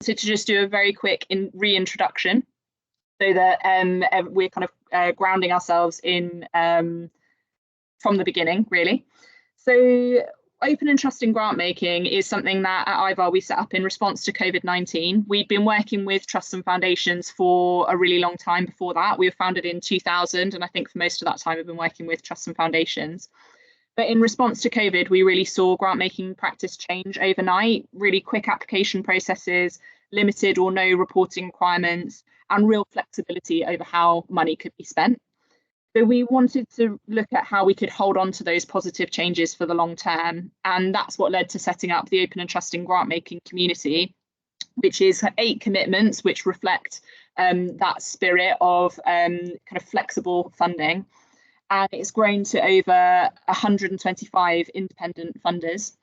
wanted to just do a very quick reintroduction so that we're kind of grounding ourselves in from the beginning, really. So open and trusting grant making is something that at IVAR we set up in response to COVID-19. We'd been working with trusts and foundations for a really long time before that. We were founded in 2000, and I think for most of that time we've been working with trusts and foundations. But in response to COVID, we really saw grant making practice change overnight, really quick application processes, limited or no reporting requirements, and real flexibility over how money could be spent. So we wanted to look at how we could hold on to those positive changes for the long term. And that's what led to setting up the Open and Trusting Grant Making Community, which is 8 commitments which reflect that spirit of kind of flexible funding. And it's grown to over 125 independent funders.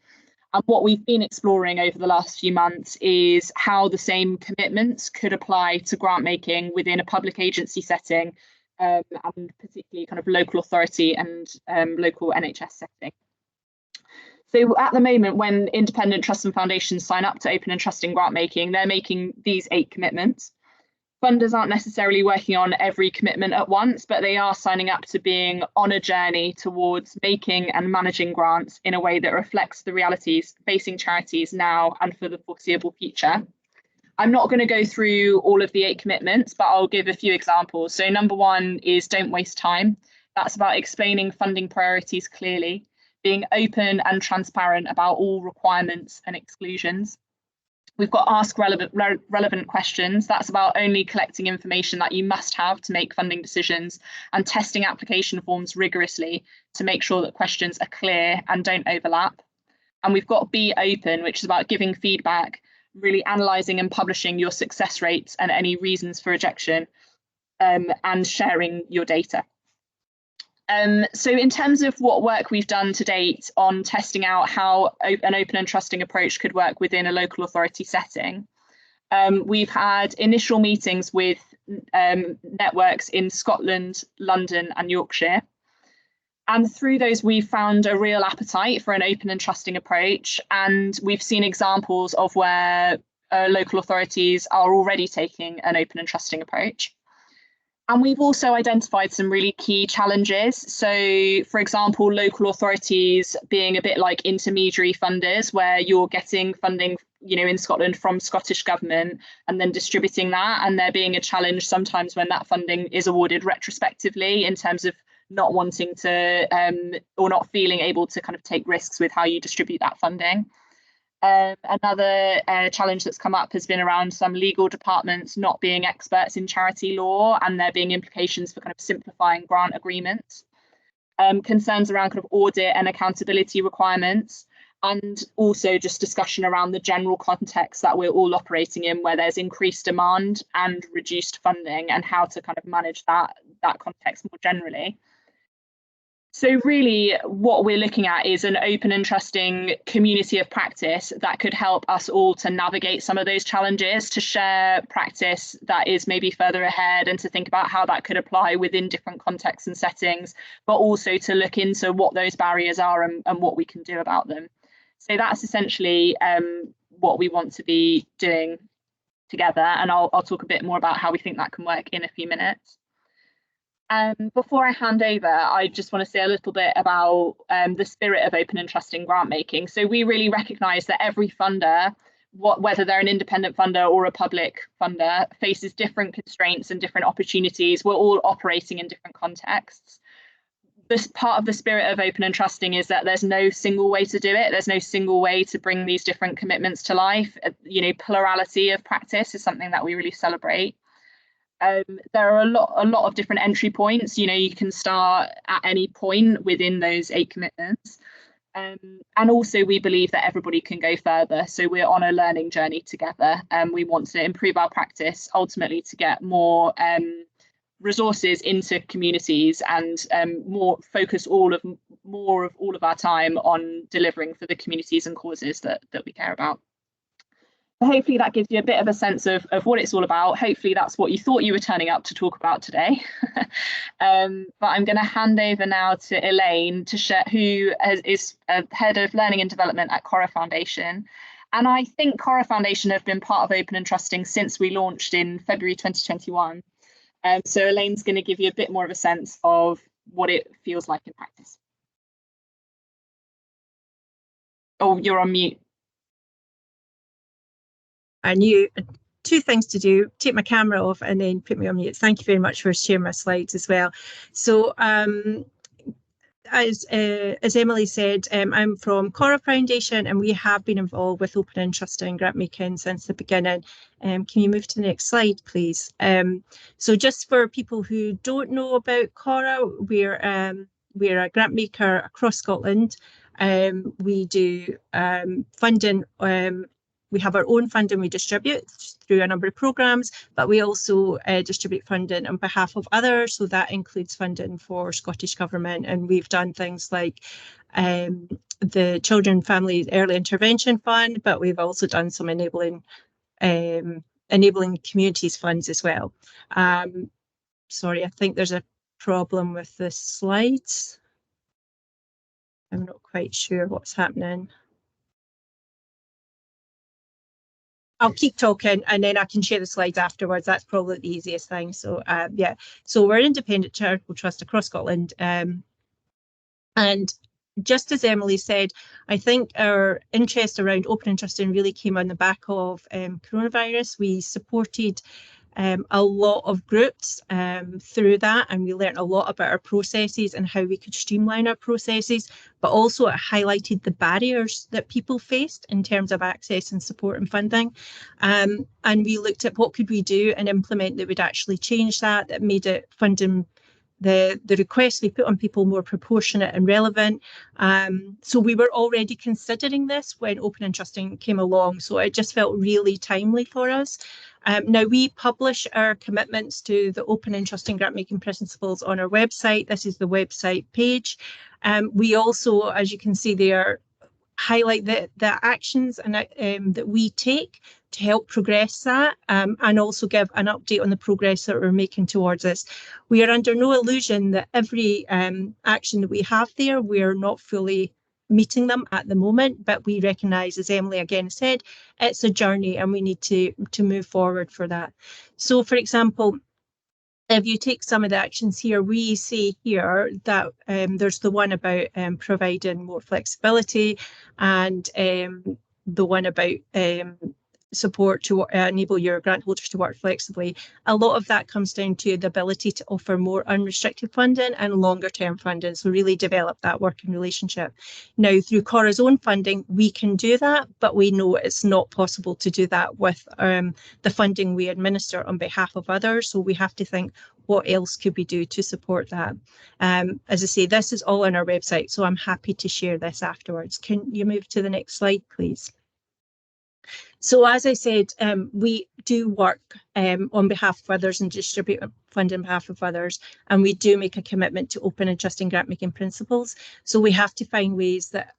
And what we've been exploring over the last few months is how the same commitments could apply to grant making within a public agency setting, and particularly kind of local authority and local NHS setting. So at the moment, when independent trusts and foundations sign up to Open and Trusting Grant Making, they're making these 8 commitments. Funders aren't necessarily working on every commitment at once, but they are signing up to being on a journey towards making and managing grants in a way that reflects the realities facing charities now and for the foreseeable future. I'm not going to go through all of the 8 commitments, but I'll give a few examples. So number 1 is don't waste time. That's about explaining funding priorities clearly, being open and transparent about all requirements and exclusions. We've got ask relevant questions. That's about only collecting information that you must have to make funding decisions and testing application forms rigorously to make sure that questions are clear and don't overlap. And we've got be open, which is about giving feedback, really analysing and publishing your success rates and any reasons for rejection, and sharing your data. So in terms of what work we've done to date on testing out how an open and trusting approach could work within a local authority setting, we've had initial meetings with networks in Scotland, London and Yorkshire. And through those, we've found a real appetite for an open and trusting approach. And we've seen examples of where local authorities are already taking an open and trusting approach. And we've also identified some really key challenges. So, for example, local authorities being a bit like intermediary funders, where you're getting funding, in Scotland from Scottish Government and then distributing that. And there being a challenge sometimes when that funding is awarded retrospectively in terms of not wanting to or not feeling able to kind of take risks with how you distribute that funding. Another challenge that's come up has been around some legal departments not being experts in charity law and there being implications for kind of simplifying grant agreements. Concerns around kind of audit and accountability requirements, and also just discussion around the general context that we're all operating in, where there's increased demand and reduced funding, and how to kind of manage that context more generally. So really what we're looking at is an open and trusting community of practice that could help us all to navigate some of those challenges, to share practice that is maybe further ahead and to think about how that could apply within different contexts and settings, but also to look into what those barriers are and what we can do about them. So that's essentially what we want to be doing together. And I'll talk a bit more about how we think that can work in a few minutes. Before I hand over, I just want to say a little bit about the spirit of open and trusting grant making. So we really recognise that every funder, whether they're an independent funder or a public funder, faces different constraints and different opportunities. We're all operating in different contexts. This part of the spirit of open and trusting is that there's no single way to do it. There's no single way to bring these different commitments to life. Plurality of practice is something that we really celebrate. There are a lot of different entry points. You can start at any point within those 8 commitments. And also we believe that everybody can go further. So we're on a learning journey together, and we want to improve our practice ultimately to get more resources into communities and focus more of all of our time on delivering for the communities and causes that we care about. Hopefully that gives you a bit of a sense of what it's all about. Hopefully that's what you thought you were turning up to talk about today. But I'm going to hand over now to Elaine to share, who is head of learning and development at Cora Foundation, And I think Cora Foundation have been part of Open and Trusting since we launched in February 2021. So Elaine's going to give you a bit more of a sense of what it feels like in practice. Oh, you're on mute. I knew two things to do: take my camera off and then put me on mute. Thank you very much for sharing my slides as well. So as Emily said, I'm from Cora Foundation, and we have been involved with Open and Trusting grant making since the beginning. Can you move to the next slide, please? So just for people who don't know about Cora, we're a grant maker across Scotland. We do funding. We have our own funding we distribute through a number of programmes, but we also distribute funding on behalf of others. So that includes funding for Scottish Government, and we've done things like the Children and Family Early Intervention Fund, but we've also done some enabling communities funds as well. Sorry, I think there's a problem with the slides. I'm not quite sure what's happening. I'll keep talking and then I can share the slides afterwards. That's probably the easiest thing. So yeah, so we're an independent charitable trust across Scotland. And just as Emily said, I think our interest around Open and Trusting really came on the back of coronavirus. We supported a lot of groups through that, and we learned a lot about our processes and how we could streamline our processes, but also it highlighted the barriers that people faced in terms of access and support and funding. And we looked at what could we do and implement that would actually change that made it funding the requests we put on people more proportionate and relevant. So we were already considering this when Open and Trusting came along, so it just felt really timely for us. Now we publish our commitments to the Open and Trusting grant making principles on our website. This is the website page. We also, as you can see there, highlight the actions and that we take to help progress that, and also give an update on the progress that we're making towards this. We are under no illusion that every action that we have there, we're not fully meeting them at the moment, but we recognise, as Emily again said, it's a journey and we need to move forward for that. So, for example, if you take some of the actions here, we see here that there's the one about providing more flexibility, and the one about support to enable your grant holders to work flexibly. A lot of that comes down to the ability to offer more unrestricted funding and longer term funding, so really develop that working relationship. Now, through Cora's own funding, we can do that, but we know it's not possible to do that with the funding we administer on behalf of others, so we have to think, what else could we do to support that? As I say, this is all on our website, so I'm happy to share this afterwards. Can you move to the next slide, please? So as I said, we do work on behalf of others and distribute funding on behalf of others, and we do make a commitment to Open and Trusting grant making principles. So we have to find ways that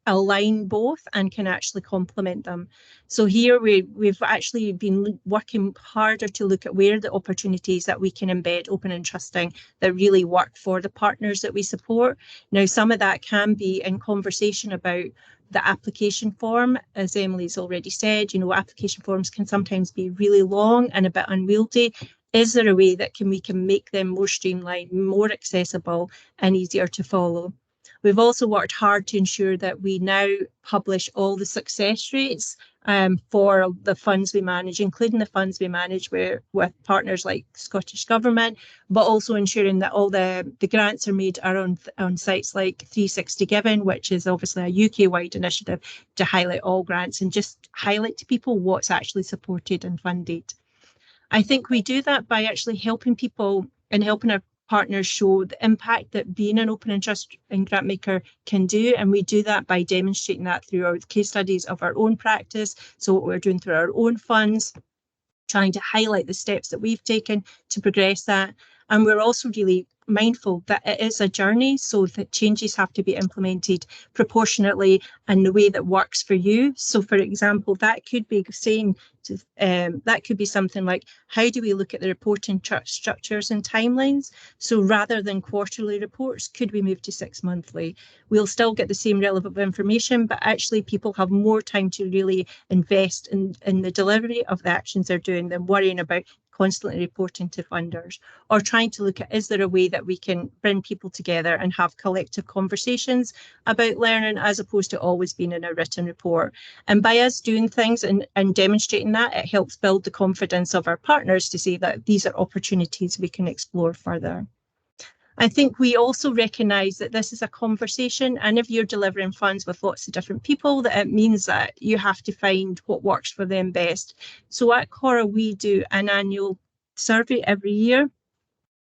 align both and can actually complement them. So here we've actually been working harder to look at where the opportunities that we can embed Open and Trusting that really work for the partners that we support. Now, some of that can be in conversation about the application form. As Emily's already said, you know, application forms can sometimes be really long and a bit unwieldy. Is there a way that we can make them more streamlined, more accessible and easier to follow? We've also worked hard to ensure that we now publish all the success rates for the funds we manage, including the funds we manage with partners like Scottish Government, but also ensuring that all the grants are made are on sites like 360 Giving, which is obviously a UK-wide initiative to highlight all grants and just highlight to people what's actually supported and funded. I think we do that by actually helping people and helping our partners show the impact that being an Open and Trusting grant maker can do, and we do that by demonstrating that through our case studies of our own practice, so what we're doing through our own funds, trying to highlight the steps that we've taken to progress that. And we're also really mindful that it is a journey, so that changes have to be implemented proportionately in the way that works for you. So for example, that could be saying to, that could be something like, how do we look at the reporting structures and timelines? So rather than quarterly reports, could we move to 6 monthly? We'll still get the same relevant information, but actually people have more time to really invest in the delivery of the actions they're doing than worrying about constantly reporting to funders, or trying to look at, is there a way that we can bring people together and have collective conversations about learning, as opposed to always being in a written report. And by us doing things and demonstrating that, it helps build the confidence of our partners to say that these are opportunities we can explore further. I think we also recognise that this is a conversation, and if you're delivering funds with lots of different people, that it means that you have to find what works for them best. So at Cora, we do an annual survey every year.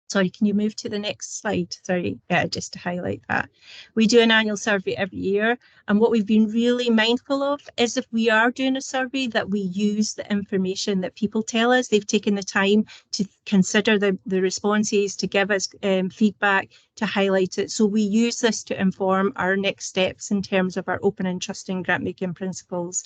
Sorry, can you move to the next slide? Sorry, yeah, just to highlight that. We do an annual survey every year. And what we've been really mindful of is, if we are doing a survey, that we use the information that people tell us. They've taken the time to consider the responses, to give us feedback, to highlight it. So we use this to inform our next steps in terms of our open and trusting grant making principles.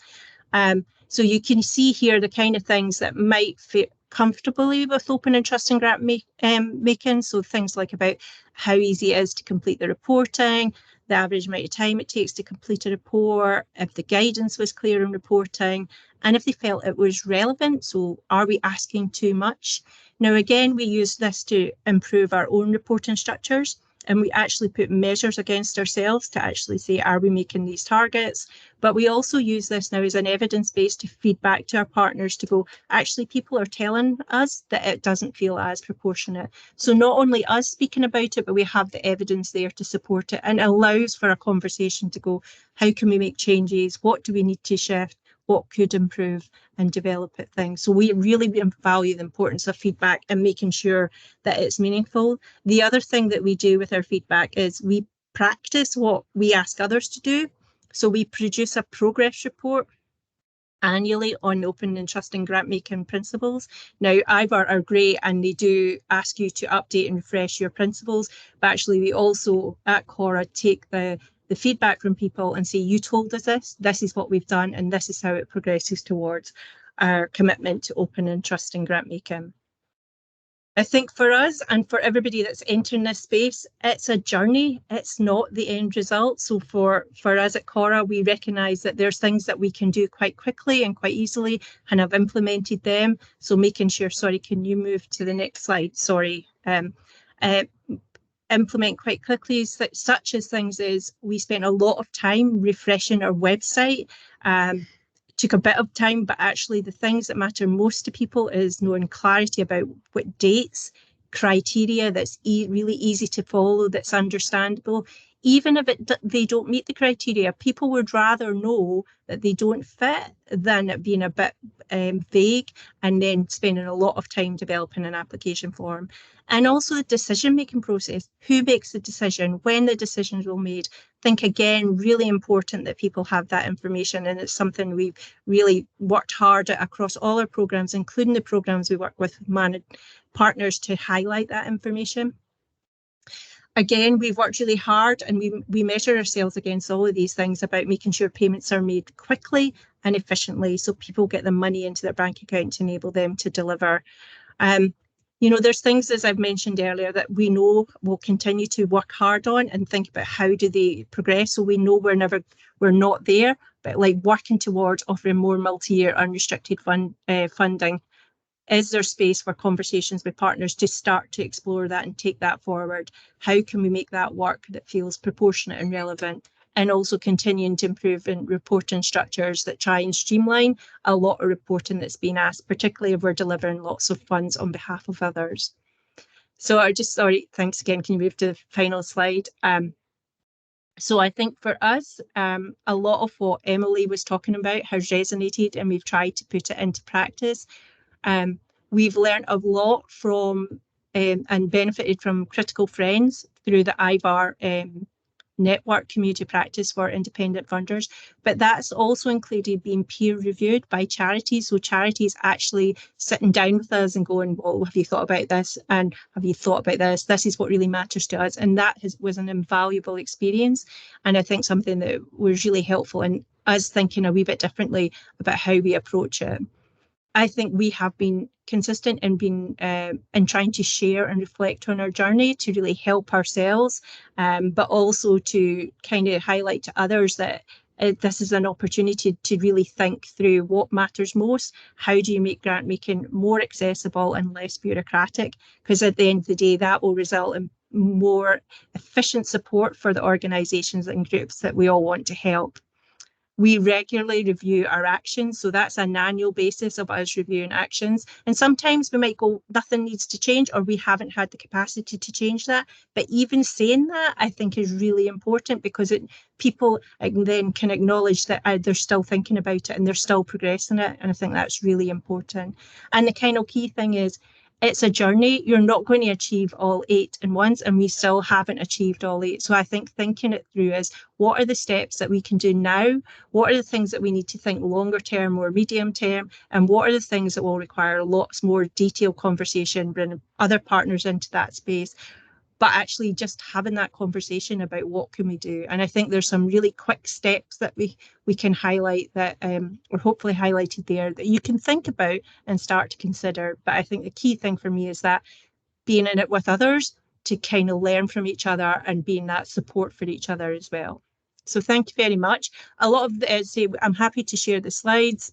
So you can see here the kind of things that might fit comfortably with open and trusting grant making. So things like about how easy it is to complete the reporting, the average amount of time it takes to complete a report, if the guidance was clear in reporting, and if they felt it was relevant. So are we asking too much? Now, again, we use this to improve our own reporting structures. And we actually put measures against ourselves to actually say, are we making these targets? But we also use this now as an evidence base to feed back to our partners to go, actually, people are telling us that it doesn't feel as proportionate. So not only us speaking about it, but we have the evidence there to support it, and allows for a conversation to go, how can we make changes? What do we need to shift? What could improve and develop at things? So we really value the importance of feedback and making sure that it's meaningful. The other thing that we do with our feedback is we practice what we ask others to do. So we produce a progress report annually on open and trusting grant making principles. Now, IVAR are great and they do ask you to update and refresh your principles, but actually we also at Cora take the feedback from people and say, you told us this is what we've done, and this is how it progresses towards our commitment to open and trusting grant making. I think for us and for everybody that's entering this space, it's a journey. It's not the end result. So for us at Cora, we recognise that there's things that we can do quite quickly and quite easily, and have implemented them. So making sure, sorry, can you move to the next slide? Sorry. Implement quite quickly, such as things as we spent a lot of time refreshing our website. Took a bit of time, but actually the things that matter most to people is knowing clarity about what dates, criteria that's really easy to follow, that's understandable. Even if they don't meet the criteria, people would rather know that they don't fit than it being a bit vague and then spending a lot of time developing an application form. And also the decision-making process. Who makes the decision? When the decisions were made? I think, again, really important that people have that information, and it's something we've really worked hard at across all our programmes, including the programmes we work with partners, to highlight that information. Again, we've worked really hard, and we measure ourselves against all of these things about making sure payments are made quickly and efficiently, so people get the money into their bank account to enable them to deliver. You know, there's things, as I've mentioned earlier, that we know we'll continue to work hard on and think about how do they progress. So we know we're not there, but like working towards offering more multi-year unrestricted funding. Is there space for conversations with partners to start to explore that and take that forward? How can we make that work that feels proportionate and relevant? And also continuing to improve in reporting structures that try and streamline a lot of reporting that's been asked, particularly if we're delivering lots of funds on behalf of others. So sorry, thanks again. Can you move to the final slide? So I think for us, a lot of what Emily was talking about has resonated, and we've tried to put it into practice. We've learned a lot from and benefited from Critical Friends through the IVAR network community practice for independent funders, but that's also included being peer reviewed by charities. So charities actually sitting down with us and going, well, have you thought about this? And have you thought about this? This is what really matters to us. And that was an invaluable experience. And I think something that was really helpful in us thinking a wee bit differently about how we approach it. I think we have been consistent in being in trying to share and reflect on our journey to really help ourselves, but also to kind of highlight to others that this is an opportunity to really think through what matters most. How do you make grant making more accessible and less bureaucratic? Because at the end of the day, that will result in more efficient support for the organisations and groups that we all want to help. We regularly review our actions. So that's an annual basis of us reviewing actions. And sometimes we might go, nothing needs to change, or we haven't had the capacity to change that. But even saying that, I think, is really important, because people then can acknowledge that they're still thinking about it and they're still progressing it. And I think that's really important. And the kind of key thing is, it's a journey. You're not going to achieve all 8 in once, and we still haven't achieved all 8. So I think thinking it through is, what are the steps that we can do now? What are the things that we need to think longer term or medium term? And what are the things that will require lots more detailed conversation, bring other partners into that space? But actually just having that conversation about what can we do. And I think there's some really quick steps that we can highlight that were hopefully highlighted there that you can think about and start to consider. But I think the key thing for me is that being in it with others to kind of learn from each other and being that support for each other as well. So thank you very much. A lot of the, I'm happy to share the slides.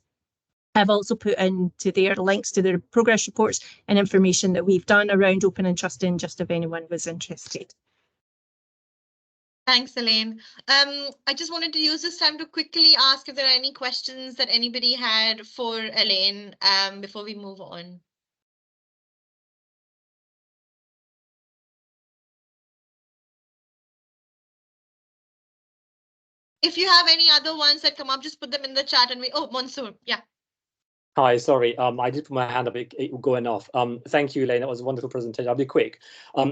I've also put into there links to the progress reports and information that we've done around Open and Trusting, just if anyone was interested. Thanks, Elaine. I just wanted to use this time to quickly ask if there are any questions that anybody had for Elaine before we move on. If you have any other ones that come up, just put them in the chat and oh, Mansoor, yeah. Hi, sorry, I did put my hand up, it going off. Thank you, Elaine, that was a wonderful presentation. I'll be quick.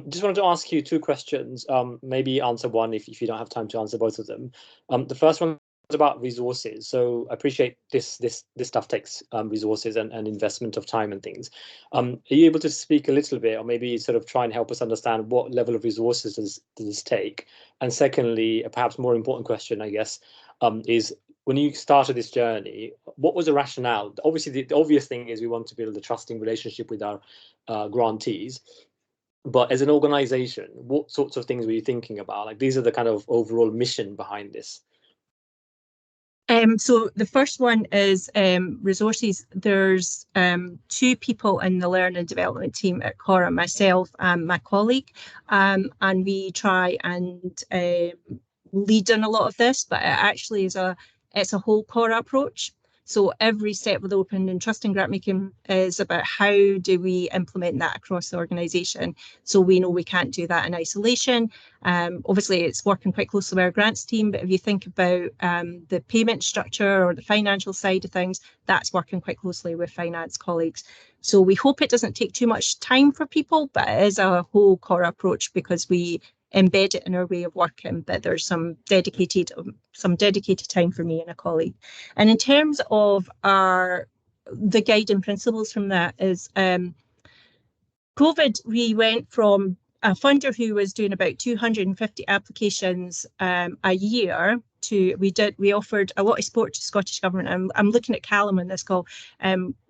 Just wanted to ask you 2 questions, maybe answer one if you don't have time to answer both of them. The first one is about resources. So I appreciate this stuff takes resources and investment of time and things. Are you able to speak a little bit, or maybe sort of try and help us understand what level of resources does this take? And secondly, a perhaps more important question, I guess, is, when you started this journey, what was the rationale? Obviously, the obvious thing is we want to build a trusting relationship with our grantees. But as an organization, what sorts of things were you thinking about? Like, these are the kind of overall mission behind this. So the first one is resources. There's 2 people in the Learning and Development team at Cora, myself and my colleague, and we try and lead on a lot of this, but it actually is it's a whole Cora approach. So every step with Open and Trusting grant making is about how do we implement that across the organisation. So we know we can't do that in isolation. Obviously, it's working quite closely with our grants team, but if you think about the payment structure or the financial side of things, that's working quite closely with finance colleagues. So we hope it doesn't take too much time for people, but it is a whole Cora approach because we embed it in our way of working, but there's some dedicated time for me and a colleague. And in terms of the guiding principles from that is COVID, we went from a funder who was doing about 250 applications a year to we offered a lot of support to Scottish Government. I'm looking at Callum on this call,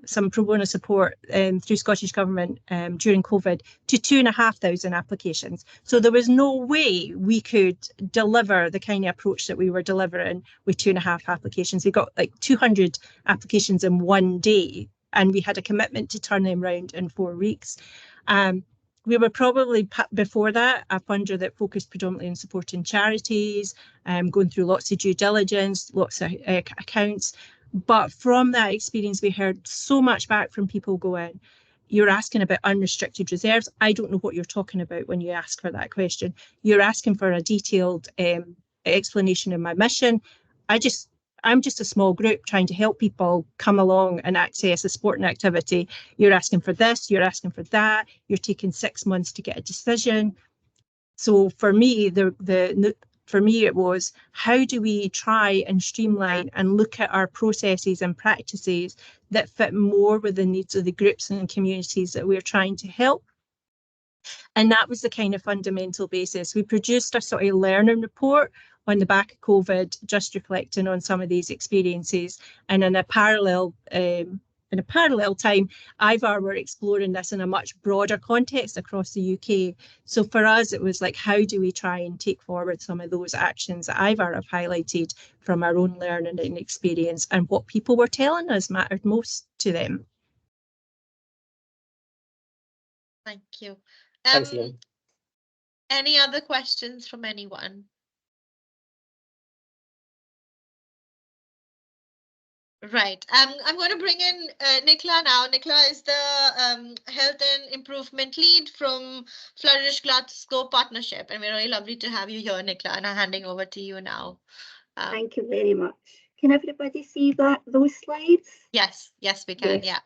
some pro bono support through Scottish Government during COVID to 2,500 applications. So there was no way we could deliver the kind of approach that we were delivering with 2.5 applications. We got like 200 applications in one day, and we had a commitment to turn them around in 4 weeks. We were probably, before that, a funder that focused predominantly on supporting charities, going through lots of due diligence, lots of accounts. But from that experience, we heard so much back from people going, you're asking about unrestricted reserves. I don't know what you're talking about when you ask for that question. You're asking for a detailed explanation of my mission. I'm just a small group trying to help people come along and access a sporting activity. You're asking for this, you're asking for that, you're taking 6 months to get a decision. So for me, for me, it was, how do we try and streamline and look at our processes and practices that fit more with the needs of the groups and communities that we're trying to help? And that was the kind of fundamental basis. We produced a sort of learning report on the back of COVID, just reflecting on some of these experiences. And in a parallel time, IVAR were exploring this in a much broader context across the UK. So for us, it was like, how do we try and take forward some of those actions that IVAR have highlighted from our own learning and experience, and what people were telling us mattered most to them. Thank you. Thanks, Lynn. Any other questions from anyone? Right. I'm going to bring in Nicola now. Nicola is the Health and Improvement Lead from Flourish Glasgow Partnership, and we're really lovely to have you here, Nicola, and I'm handing over to you now. Thank you very much. Can everybody see those slides? Yes, we can, yes. Yeah.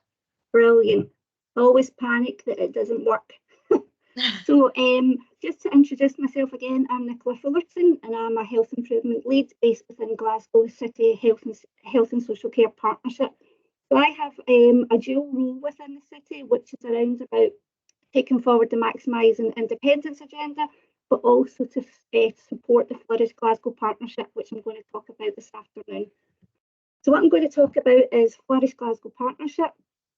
Brilliant. I always panic that it doesn't work. So just to introduce myself again, I'm Nicola Fullerton, and I'm a Health Improvement Lead based within Glasgow City Health and Social Care Partnership. So I have a dual role within the city, which is around about taking forward the maximising independence agenda, but also to support the Flourish Glasgow Partnership, which I'm going to talk about this afternoon. So what I'm going to talk about is Flourish Glasgow Partnership,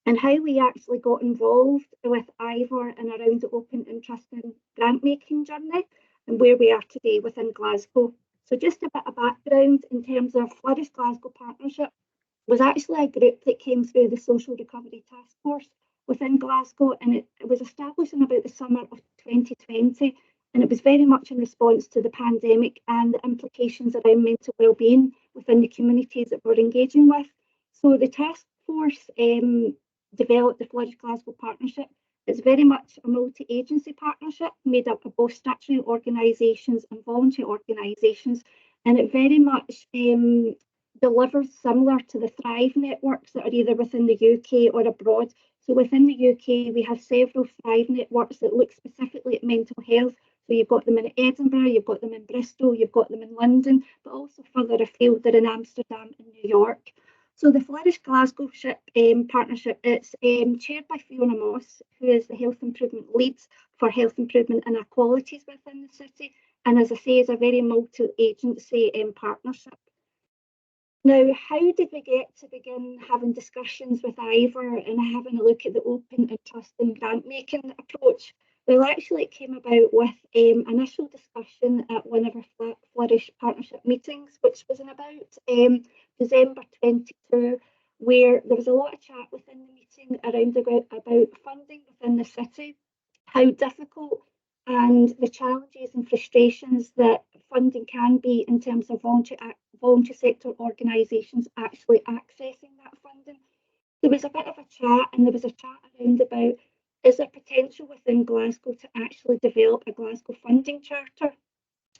and how we actually got involved with IVAR and around the open interest in grant making journey, and where we are today within Glasgow. So just a bit of background in terms of Flourish Glasgow Partnership was actually a group that came through the Social Recovery Task Force within Glasgow, and it was established in about the summer of 2020, and it was very much in response to the pandemic and the implications around mental wellbeing within the communities that we're engaging with. So the task force developed the Flourish Glasgow Partnership. It's very much a multi-agency partnership made up of both statutory organisations and voluntary organisations, and it very much delivers similar to the Thrive networks that are either within the UK or abroad. So within the UK, we have several Thrive networks that look specifically at mental health. So you've got them in Edinburgh, you've got them in Bristol, you've got them in London, but also further afield, they're in Amsterdam and New York. So the Flourish Glasgow Partnership, it's chaired by Fiona Moss, who is the Health Improvement Lead for Health Improvement and Inequalities within the city. And as I say, is a very multi-agency partnership. Now, how did we get to begin having discussions with IVAR and having a look at the open interest and grant making approach? Well, actually, it came about with initial discussion at one of our Flourish Partnership meetings, which was in about December 22, where there was a lot of chat within the meeting around about funding within the city, how difficult and the challenges and frustrations that funding can be in terms of voluntary sector organisations actually accessing that funding. There was a bit of a chat, and there was a chat around about, is there potential within Glasgow to actually develop a Glasgow funding charter?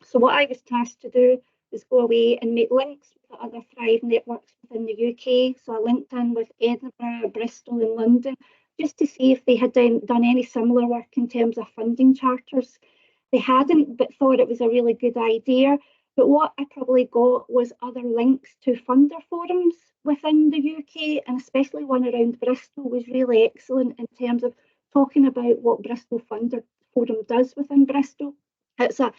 So what I was tasked to do was go away and make links with the other Thrive networks within the UK. So I linked in with Edinburgh, Bristol and London, just to see if they had done any similar work in terms of funding charters. They hadn't, but thought it was a really good idea. But what I probably got was other links to funder forums within the UK, and especially one around Bristol was really excellent in terms of talking about what Bristol Funder Forum does within Bristol. It's a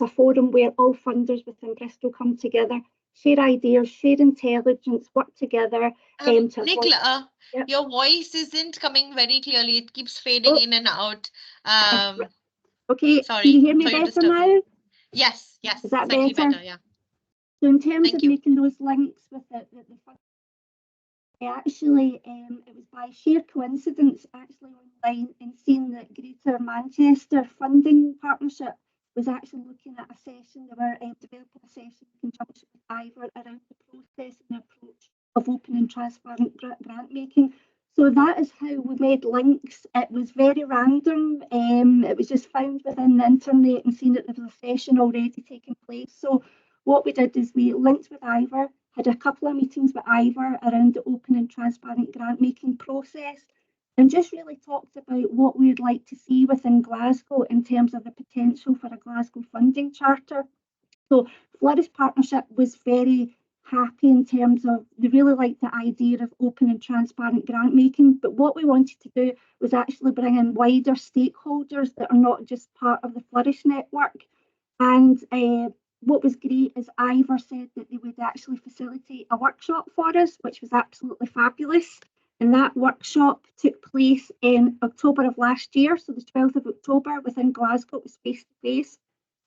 forum where all funders within Bristol come together, share ideas, share intelligence, work together. Nicola, Yep. Your voice isn't coming very clearly. It keeps fading in and out. Okay, sorry, can you hear me sorry to better disturb now? you. Yes, Is that slightly better? Yeah. So in terms Thank of you. making those links with the fund, actually, it was by sheer coincidence, actually online, and seeing that Greater Manchester Funding Partnership was actually looking at a session. They were developing a session in conjunction with IVAR around the process and approach of open and transparent grant making. So that is how we made links. It was very random. It was just found within the internet and seen that there was a session already taking place. So what we did is we linked with IVAR, had a couple of meetings with IVAR around the open and transparent grant making process, and just really talked about what we would like to see within Glasgow in terms of the potential for a Glasgow funding charter. So Flourish Partnership was very happy in terms of they really liked the idea of open and transparent grant making, but what we wanted to do was actually bring in wider stakeholders that are not just part of the Flourish network. And what was great is Ivor said that they would actually facilitate a workshop for us, which was absolutely fabulous. And that workshop took place in October of last year, so the 12th of October within Glasgow. It was face-to-face,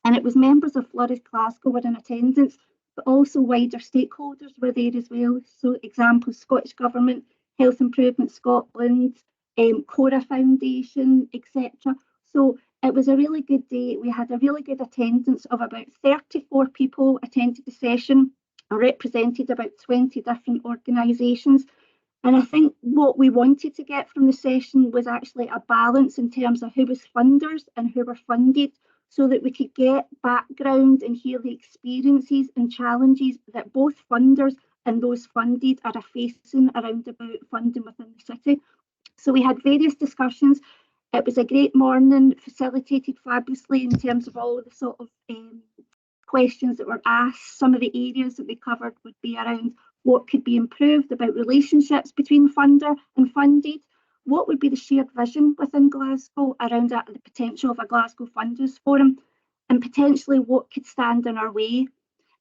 and it was members of Flourish Glasgow were in attendance, but also wider stakeholders were there as well. So examples, Scottish Government, Health Improvement Scotland, Cora Foundation, etc. So it was a really good day. We had a really good attendance of about 34 people attended the session and represented about 20 different organisations. And I think what we wanted to get from the session was actually a balance in terms of who was funders and who were funded, so that we could get background and hear the experiences and challenges that both funders and those funded are facing around about funding within the city. So we had various discussions. It was a great morning, facilitated fabulously in terms of all the sort of questions that were asked. Some of the areas that we covered would be around what could be improved about relationships between funder and funded, what would be the shared vision within Glasgow around the potential of a Glasgow Funders Forum, and potentially what could stand in our way,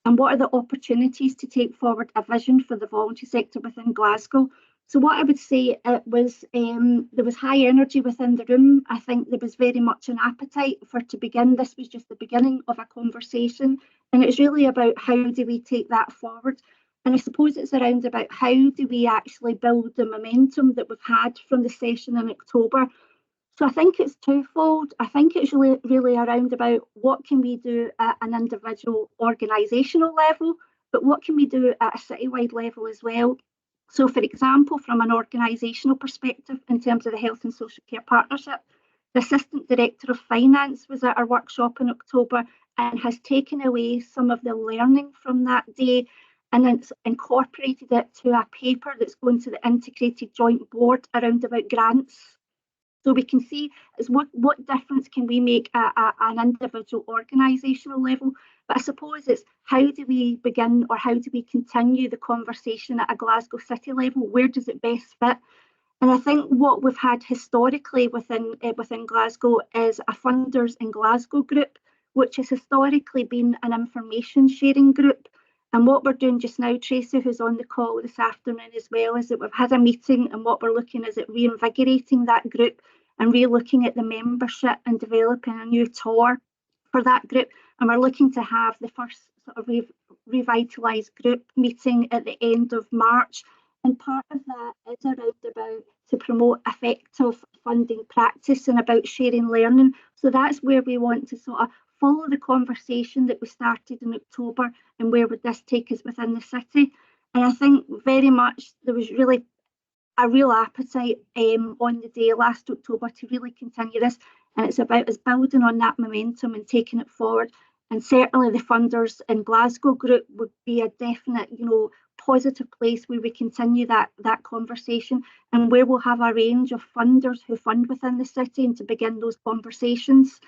and what are the opportunities to take forward a vision for the voluntary sector within Glasgow. So what I would say, it was there was high energy within the room. I think there was very much an appetite for to begin. This was just the beginning of a conversation, and it's really about how do we take that forward. And I suppose it's around about how do we actually build the momentum that we've had from the session in October. So I think it's twofold. I think it's really around about what can we do at an individual organisational level, but what can we do at a citywide level as well. So for example, from an organisational perspective, in terms of the Health and Social Care Partnership, the Assistant Director of Finance was at our workshop in October and has taken away some of the learning from that day and it's incorporated it to a paper that's going to the Integrated Joint Board around about grants. So we can see is what difference can we make at an individual organisational level. But I suppose it's how do we begin or how do we continue the conversation at a Glasgow City level? Where does it best fit? And I think what we've had historically within Glasgow is a Funders in Glasgow group, which has historically been an information sharing group. And what we're doing just now, Tracy, who's on the call this afternoon as well, is that we've had a meeting and what we're looking is at reinvigorating that group and re-looking at the membership and developing a new tour for that group. And we're looking to have the first sort of revitalised group meeting at the end of March. And part of that is around about to promote effective funding practice and about sharing learning. So that's where we want to sort of follow the conversation that we started in October and where would this take us within the city. And I think very much there was really a real appetite on the day last October to really continue this. And it's about us building on that momentum and taking it forward. And certainly the Funders in Glasgow group would be a definite, positive place where we continue that conversation and where we'll have a range of funders who fund within the city and to begin those conversations.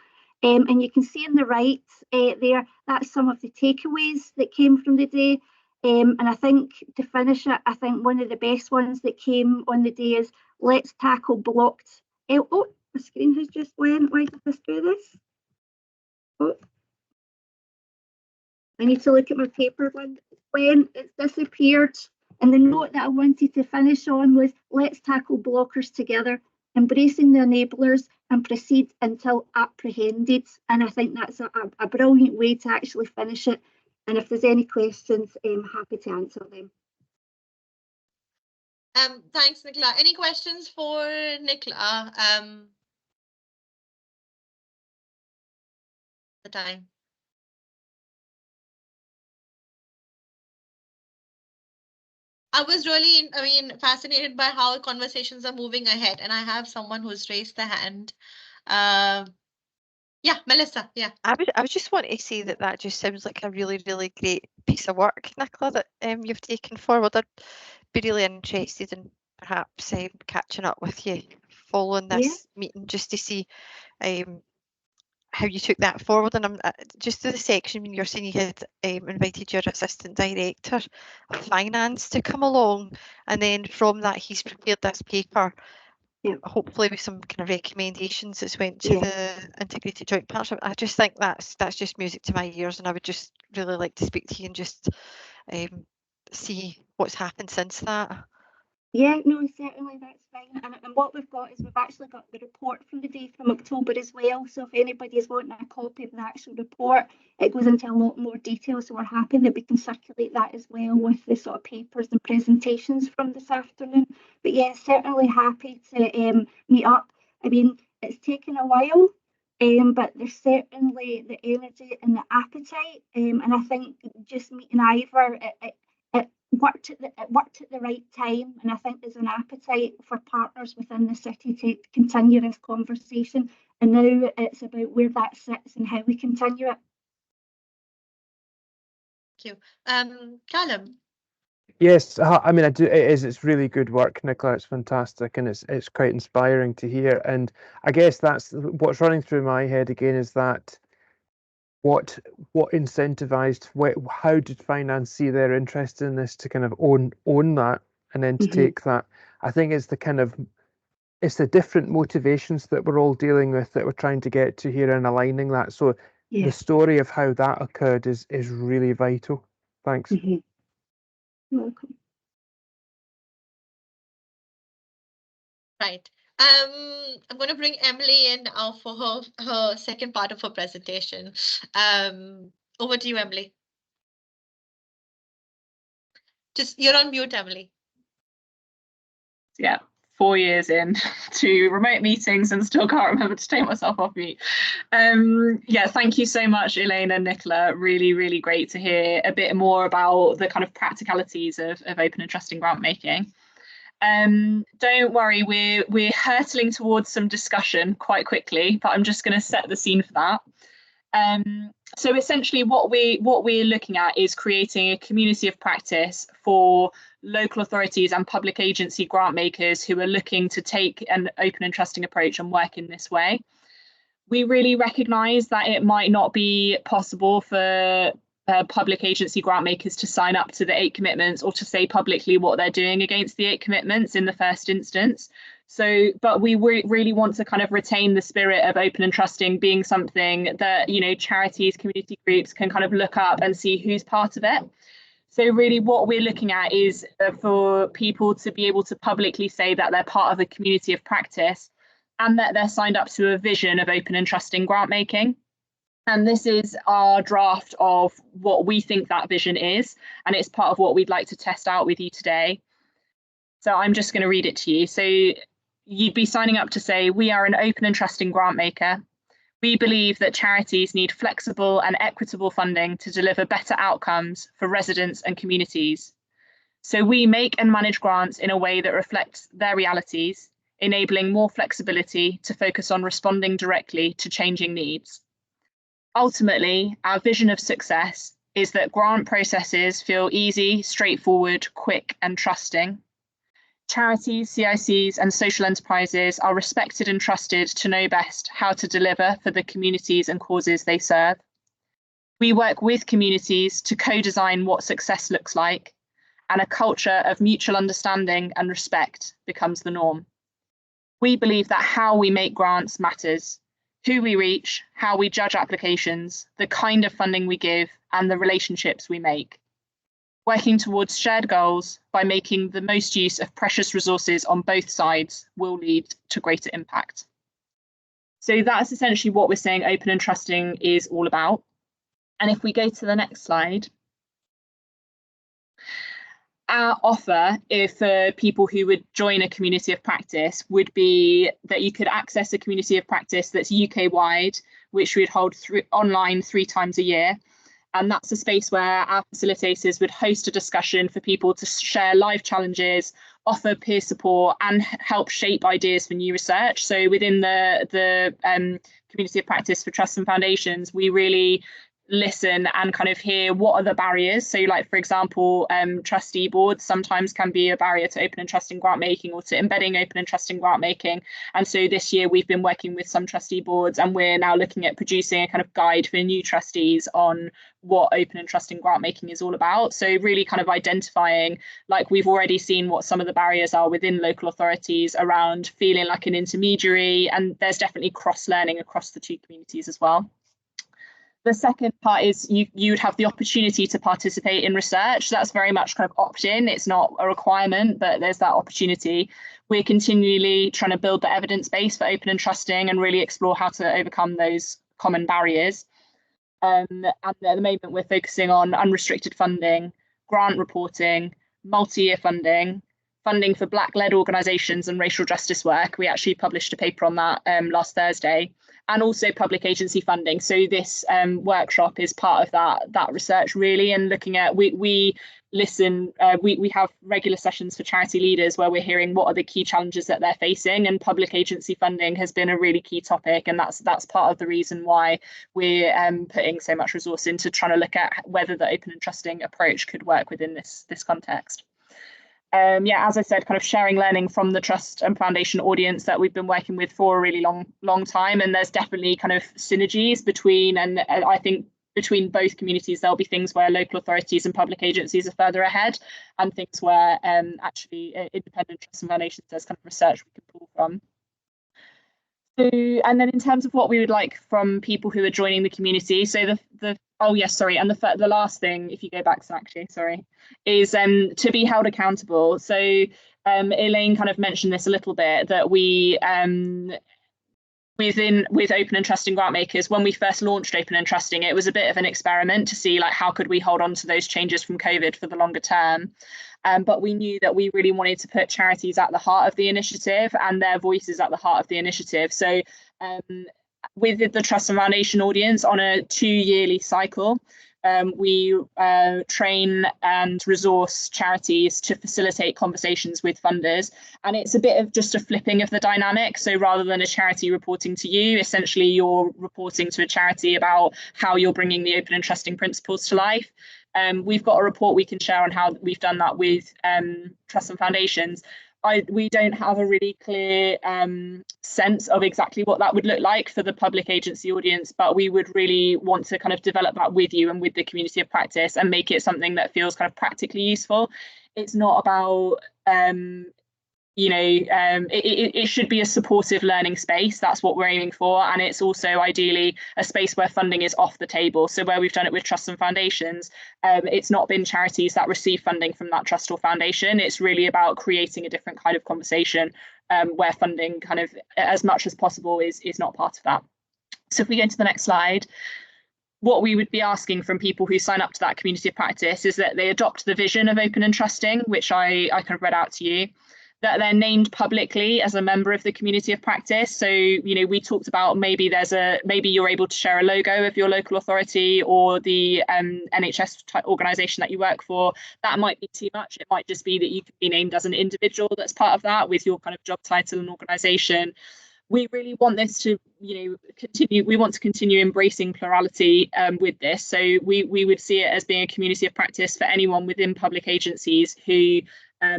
And you can see on the right there, that's some of the takeaways that came from the day. And I think to finish it, I think one of the best ones that came on the day is let's tackle blocked. Oh, the screen has just went. Why did this do this? Oh, I need to look at my paper when it's disappeared. And the note that I wanted to finish on was let's tackle blockers together, embracing the enablers and proceed until apprehended. And I think that's a brilliant way to actually finish it. And if there's any questions, I'm happy to answer them. Thanks, Nicola. Any questions for Nicola? The time. I was really, fascinated by how conversations are moving ahead, and I have someone who's raised their hand. Yeah, Melissa. Yeah, I would just want to say that just sounds like a really, really great piece of work, Nicola, that you've taken forward. I'd be really interested in perhaps catching up with you following this meeting, just to see how you took that forward. And I'm just to the section when you're saying you had invited your assistant director of finance to come along, and then from that he's prepared this paper, hopefully with some kind of recommendations that's went to the integrated joint partnership. I just think that's just music to my ears, and I would just really like to speak to you and just see what's happened since that. Yeah, no, certainly that's fine. And what we've got is we've actually got the report from the day from October as well. So if anybody's wanting a copy of the actual report, it goes into a lot more detail. So we're happy that we can circulate that as well with the sort of papers and presentations from this afternoon. But yeah, certainly happy to meet up. I mean, it's taken a while, but there's certainly the energy and the appetite. And I think just meeting Ivor, it worked at the right time, and I think there's an appetite for partners within the city to continue this conversation, and now it's about where that sits and how we continue it. Thank you. Callum. Yes, I mean, it's really good work, Nicola. It's fantastic, and it's quite inspiring to hear. And I guess that's what's running through my head again, is that what incentivized, how did finance see their interest in this to kind of own that, and then to take that? I think it's the different motivations that we're all dealing with that we're trying to get to here and aligning that. So the story of how that occurred is really vital. Thanks. You're welcome. Right. I'm going to bring Emily in now for her second part of her presentation. Over to you, Emily. You're on mute, Emily. Yeah, 4 years in to remote meetings and still can't remember to take myself off mute. Yeah, thank you so much, Elaine and Nicola. Really, really great to hear a bit more about the kind of practicalities of open and trusting grant making. Don't worry, we're hurtling towards some discussion quite quickly, but I'm just going to set the scene for that. So essentially what we're looking at is creating a community of practice for local authorities and public agency grant makers who are looking to take an open and trusting approach and work in this way. We really recognise that it might not be possible for public agency grant makers to sign up to the 8 commitments or to say publicly what they're doing against the 8 commitments in the first instance. So, but we really want to kind of retain the spirit of open and trusting being something that, you know, charities, community groups can kind of look up and see who's part of it. So really what we're looking at is for people to be able to publicly say that they're part of a community of practice and that they're signed up to a vision of open and trusting grant making. And this is our draft of what we think that vision is, and it's part of what we'd like to test out with you today. So I'm just going to read it to you. So you'd be signing up to say, we are an open and trusting grant maker. We believe that charities need flexible and equitable funding to deliver better outcomes for residents and communities. So we make and manage grants in a way that reflects their realities, enabling more flexibility to focus on responding directly to changing needs. Ultimately, our vision of success is that grant processes feel easy, straightforward, quick, and trusting. Charities, CICs, and social enterprises are respected and trusted to know best how to deliver for the communities and causes they serve. We work with communities to co-design what success looks like, and a culture of mutual understanding and respect becomes the norm. We believe that how we make grants matters. Who we reach, how we judge applications, the kind of funding we give, and the relationships we make. Working towards shared goals by making the most use of precious resources on both sides will lead to greater impact. So that's essentially what we're saying open and trusting is all about. And if we go to the next slide, our offer for people who would join a community of practice would be that you could access a community of practice that's UK-wide, which we'd hold online 3 times a year. And that's a space where our facilitators would host a discussion for people to share live challenges, offer peer support, and help shape ideas for new research. So within the community of practice for trusts and foundations, we really listen and kind of hear what are the barriers. So like, for example, trustee boards sometimes can be a barrier to open and trusting grant making or to embedding open and trusting grant making. And so this year we've been working with some trustee boards, and we're now looking at producing a kind of guide for new trustees on what open and trusting grant making is all about. So really kind of identifying, like we've already seen what some of the barriers are within local authorities around feeling like an intermediary, and there's definitely cross-learning across the two communities as well. The second part is you would have the opportunity to participate in research. That's very much kind of opt-in. It's not a requirement, but there's that opportunity. We're continually trying to build the evidence base for open and trusting and really explore how to overcome those common barriers. And at the moment, we're focusing on unrestricted funding, grant reporting, multi-year funding, funding for Black-led organisations and racial justice work. We actually published a paper on that last Thursday, and also public agency funding. So this workshop is part of that research, really, and looking at, we listen, we have regular sessions for charity leaders where we're hearing what are the key challenges that they're facing, and public agency funding has been a really key topic, and that's part of the reason why we're putting so much resource into trying to look at whether the open and trusting approach could work within this context. Yeah, as I said, kind of sharing learning from the Trust and Foundation audience that we've been working with for a really long time, and there's definitely kind of synergies between, and I think between both communities there'll be things where local authorities and public agencies are further ahead, and things where actually independent Trust and Foundations, there's kind of research we can pull from. So, and then in terms of what we would like from people who are joining the community, so oh yes, sorry, and the last thing, if you go back, actually, sorry, is to be held accountable. So Elaine kind of mentioned this a little bit, that we with Open and Trusting Grant Makers, when we first launched Open and Trusting, it was a bit of an experiment to see like how could we hold on to those changes from COVID for the longer term. But we knew that we really wanted to put charities at the heart of the initiative and their voices at the heart of the initiative. So with the Trust and Foundation audience, on a 2-yearly cycle, we train and resource charities to facilitate conversations with funders. And it's a bit of just a flipping of the dynamic. So rather than a charity reporting to you, essentially you're reporting to a charity about how you're bringing the open and trusting principles to life. We've got a report we can share on how we've done that with Trusts and Foundations. We don't have a really clear sense of exactly what that would look like for the public agency audience, but we would really want to kind of develop that with you and with the community of practice and make it something that feels kind of practically useful. It's not about it should be a supportive learning space. That's what we're aiming for. And it's also ideally a space where funding is off the table. So where we've done it with trusts and foundations, it's not been charities that receive funding from that trust or foundation. It's really about creating a different kind of conversation where funding kind of as much as possible is not part of that. So if we go to the next slide, what we would be asking from people who sign up to that community of practice is that they adopt the vision of Open and Trusting, which I kind of read out to you, that they're named publicly as a member of the community of practice. So, we talked about maybe you're able to share a logo of your local authority or the NHS type organisation that you work for. That might be too much. It might just be that you could be named as an individual that's part of that with your kind of job title and organisation. We really want this to, continue. We want to continue embracing plurality with this. So we would see it as being a community of practice for anyone within public agencies who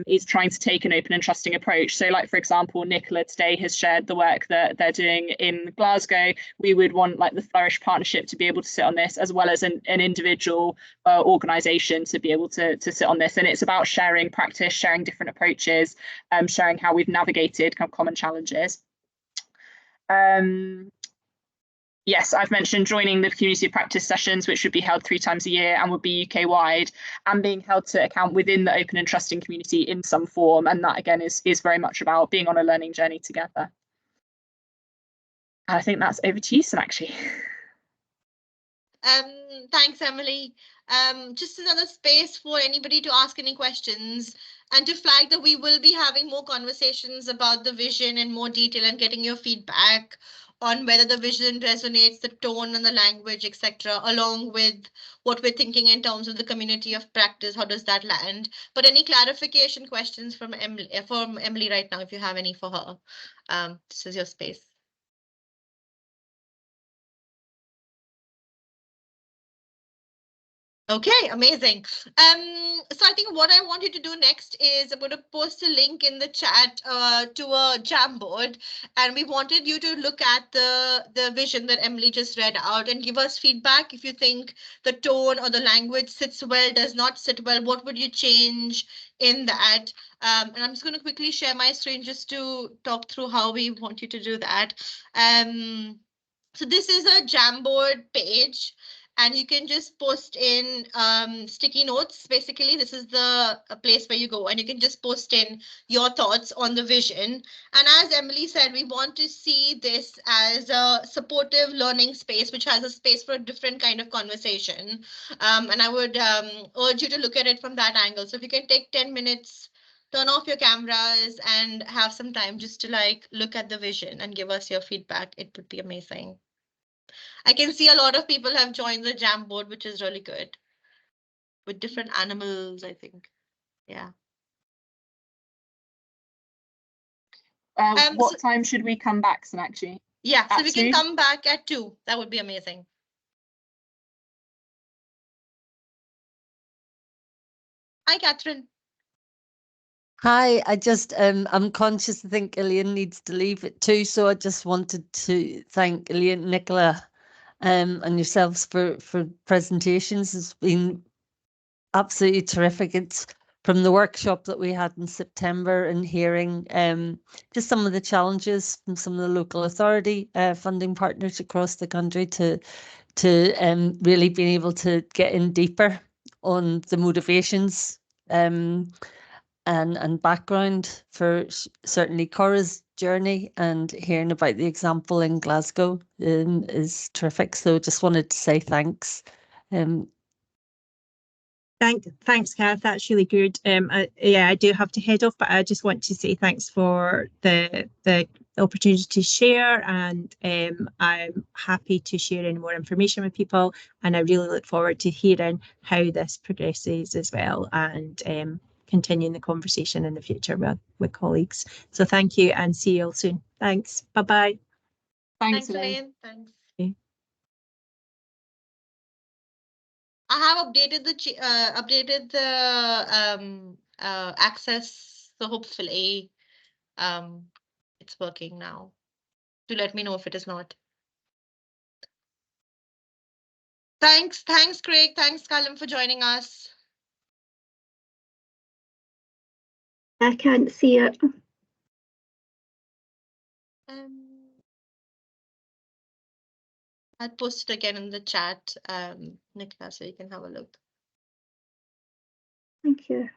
is trying to take an open and trusting approach. So like, for example, Nicola today has shared the work that they're doing in Glasgow. We would want like the Flourish Partnership to be able to sit on this, as well as an individual organisation to be able to sit on this. And it's about sharing practice, sharing different approaches, sharing how we've navigated kind of common challenges. Yes, I've mentioned joining the community of practice sessions, which would be held 3 times a year and would be UK wide, and being held to account within the open and trusting community in some form. And that again is very much about being on a learning journey together. I think that's over to you, Sonakshi. Thanks, Emily. Just another space for anybody to ask any questions and to flag that we will be having more conversations about the vision in more detail and getting your feedback on whether the vision resonates, the tone and the language, etc., along with what we're thinking in terms of the community of practice. How does that land? But any clarification questions from Emily right now, if you have any for her, this is your space. Okay, amazing. So I think what I want you to do next is I'm going to post a link in the chat to a Jamboard, and we wanted you to look at the vision that Emily just read out and give us feedback if you think the tone or the language sits well, does not sit well. What would you change in that? And I'm just going to quickly share my screen just to talk through how we want you to do that. So this is a Jamboard page, and you can just post in sticky notes. Basically, this is the place where you go and you can just post in your thoughts on the vision. And as Emily said, we want to see this as a supportive learning space, which has a space for a different kind of conversation. And I would urge you to look at it from that angle. So if you can take 10 minutes, turn off your cameras and have some time just to like look at the vision and give us your feedback, it would be amazing. I can see a lot of people have joined the Jamboard, which is really good. With different animals, I think. Yeah. What time should we come back, Sonakshi? Yeah, so At we can 2? come back at 2. That would be amazing. Hi, Catherine. Hi, I just I'm conscious I think Elaine needs to leave at 2, so I just wanted to thank Elaine, Nicola, and yourselves for presentations. It's been absolutely terrific. It's from the workshop that we had in September and hearing just some of the challenges from some of the local authority funding partners across the country to really being able to get in deeper on the motivations and background for certainly Cora's journey, and hearing about the example in Glasgow is terrific. So just wanted to say thanks. Thanks, Kath. That's really good. Yeah, I do have to head off, but I just want to say thanks for the opportunity to share, and I'm happy to share any more information with people, and I really look forward to hearing how this progresses as well, and continuing the conversation in the future with colleagues. So thank you, and see you all soon. Thanks. Bye-bye. Thanks, Elaine. Thanks. Okay. I have updated the access, so hopefully it's working now. Do let me know if it is not. Thanks, Craig. Thanks, Callum, for joining us. I can't see it. I'll post it again in the chat, Nicola, so you can have a look. Thank you.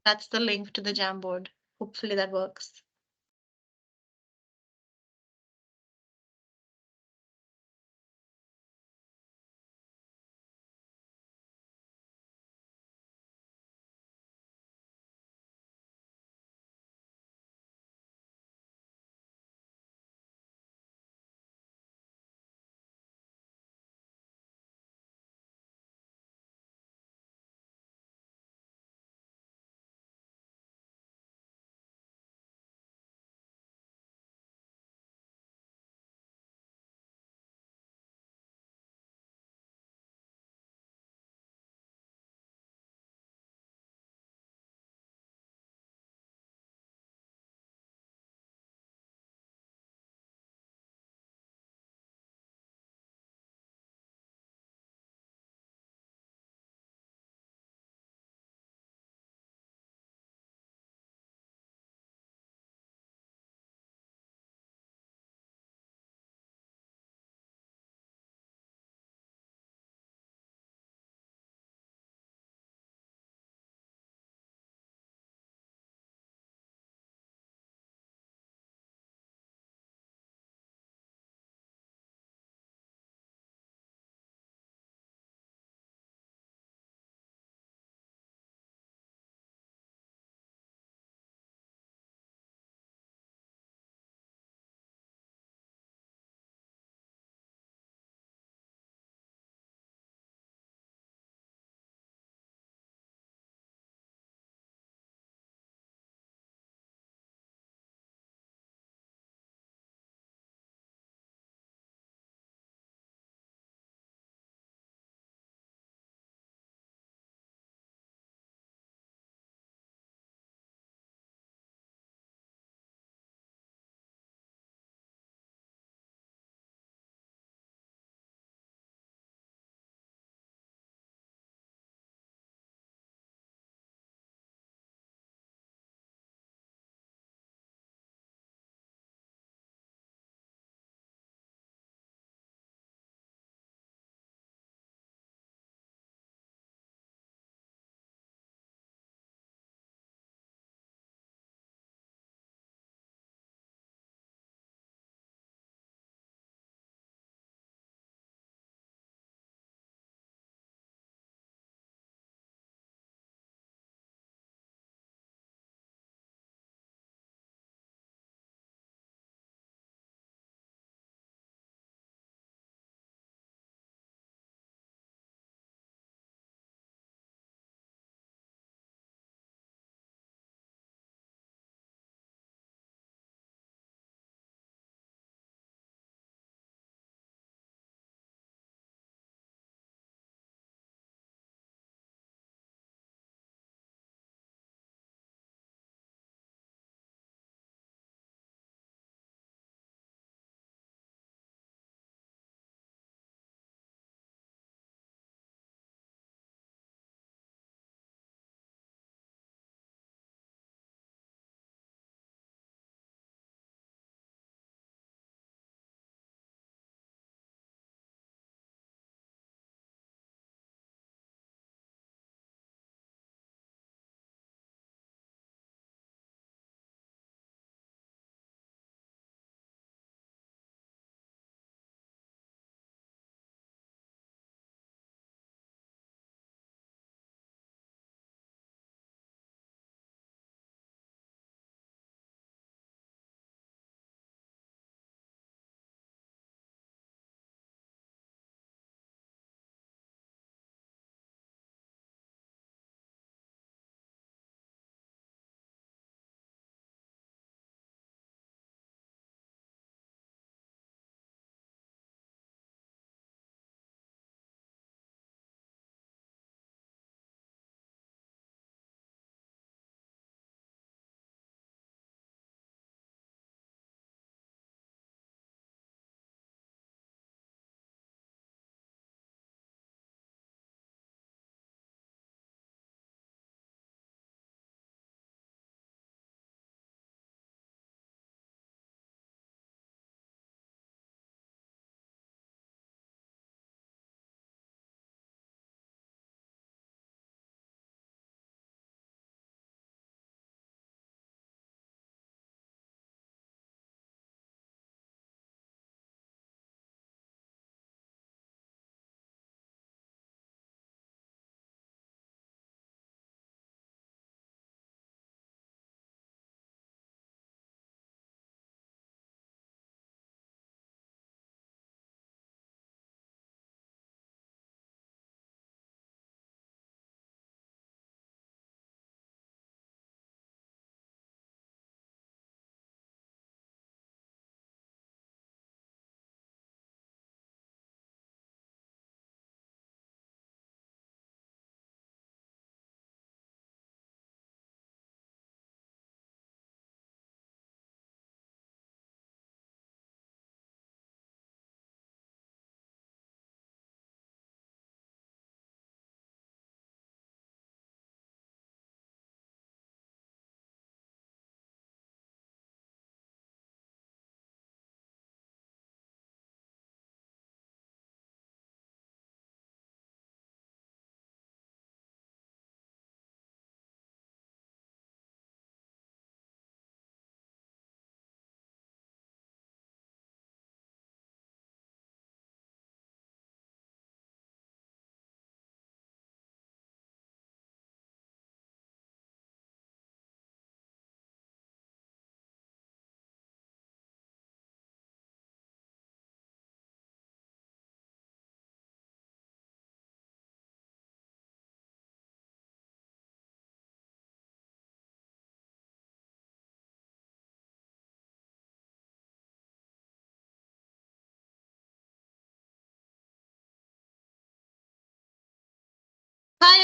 That's the link to the Jamboard. Hopefully that works.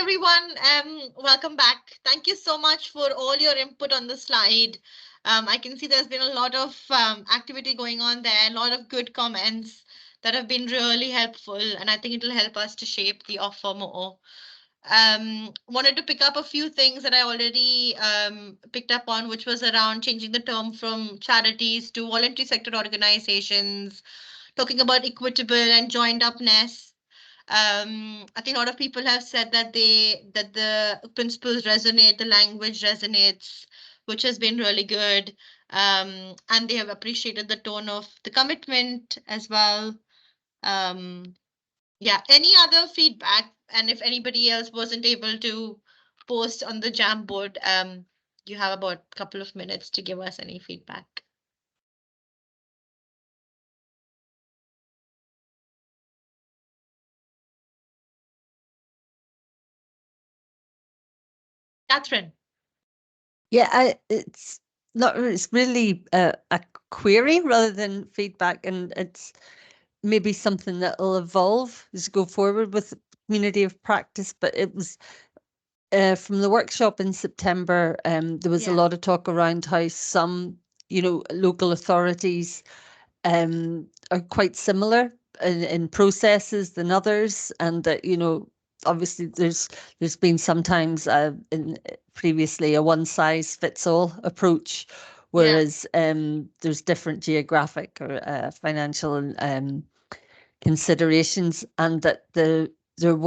everyone. Welcome back. Thank you so much for all your input on the slide. I can see there's been a lot of activity going on there, a lot of good comments that have been really helpful, and I think it'll help us to shape the offer more. Wanted to pick up a few things that I already picked up on, which was around changing the term from charities to voluntary sector organizations, talking about equitable and joined upness. I think a lot of people have said that the principles resonate, the language resonates, which has been really good. And they have appreciated the tone of the commitment as well. Yeah, any other feedback? And if anybody else wasn't able to post on the Jamboard, you have about a couple of minutes to give us any feedback. Catherine. Yeah, it's not. It's really a query rather than feedback, and it's maybe something that will evolve as we go forward with the community of practice. But it was from the workshop in September. There was a lot of talk around how some, local authorities are quite similar in processes than others, and that obviously there's been sometimes previously a one-size-fits-all approach, whereas there's different geographic or financial considerations, and that there